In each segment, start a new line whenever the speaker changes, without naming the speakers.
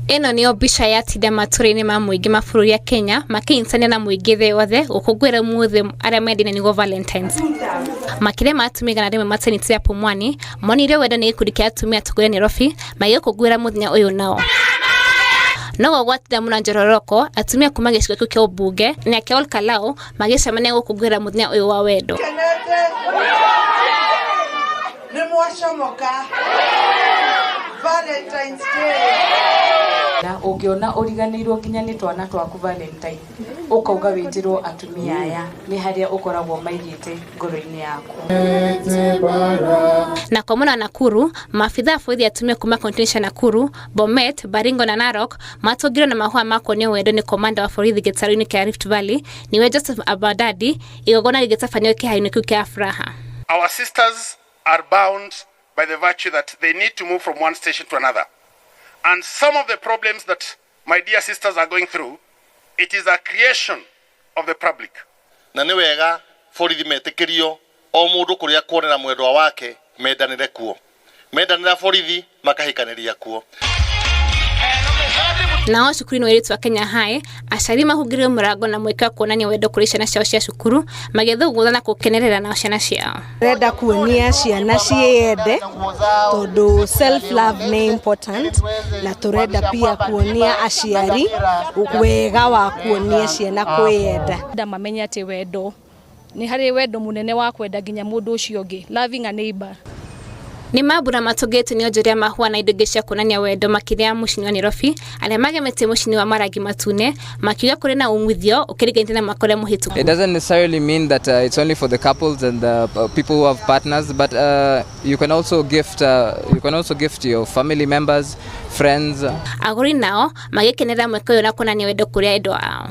Eno niyo mbica yatinda matũra-inĩ ma mũingĩ mabũrũri ya Kenya makĩnyitania na mũingĩ thĩ wothe gũkũngũĩra mũthĩ arĩa mendine nĩguo Valentines. Makĩria ma atumia igana rĩmwe maternity ya Pumwani monire wendo nĩ gĩkundi kĩa atumia tũkũrĩa Nairobi magĩkũngũĩra mũthenya ũyũ nao. No gwatira mũna njororoko atumia kuma gĩcigo kĩu kĩa ũmbunge na kĩa Olkalau magĩcemania gũkũngũĩra mũthenya ũyũ wa wendo.
Valentine's Day. Na ungiona uriganirwo nginya ni twana twaku Valentine ukauga wĩtĩrwo atumia aya ni haria ukoragwo maigite ngoro-ini yaku.
Na kwa mwana Nakuru maafitha a borithi atumia kuma county Nakuru, Bomet, Baringo na Narok matũngirwo na mahũa makonio wendo ni komanda wa borithi gĩtarũ-inĩ kĩa Rift Valley niwe Joseph Abadadi igogona gĩgĩtabanio kĩhaaro-inĩ kĩu kĩa Afraha.
Our sisters are bound by the virtue that they need to move from one station to another. And some of the problems that my dear sisters are going through, it is a creation of the public.
Na nĩ wega borithi metĩkĩrio o mũndũ kũrĩa kuonera mwendwa wake mendanĩre kuo. Mendanĩra borithi makahikanĩria kuo.
Nao cukuru-inĩ wa Airĩtu wa Kenya High aciari mahungĩrio mũrango na mweke wa kuonania wendo kũrĩ ciana ciao cia cukuru magĩthũngũtha na gũkenerera na ciana ciao.
Renda kuonia ciana ciende tondũ self love nĩ important na turenda pia kuonia aciari wega wa kuonia ciana kwĩenda.
Nda mamenye atĩ wendo nĩ harĩ wendo mũnene wa kwenda nginya mũndũ ũcio ũngĩ, loving a neighbor.
Ni mambura matũgĩte nĩ onjoria mahũa na indo ingĩ cia kuonania wendo makĩria mũciĩ wa Nairobi arĩa magemete mũciĩ wa marangi matune makiuga kũrĩ na umithio ũkĩringithania na mwaka ũrĩa mũhĩtũku.
It doesn't necessarily mean that it's only for the couples and the people who have partners, but you can also gift your family members, friends.
Agũri nao magĩkenera mwaka ũyũ na kuonania wendo kũrĩ endo ao.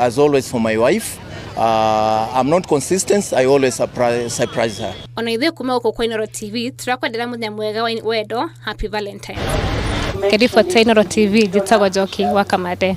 As always for my wife, I'm not consistent, I always surprise her.
Ona ithuĩ kuma gũkũ kwa Inooro TV tũrakwendera mũthenya mwega wa wendo, happy Valentine. Kedi for Inooro TV njĩtagwo Njoki wa Kamande.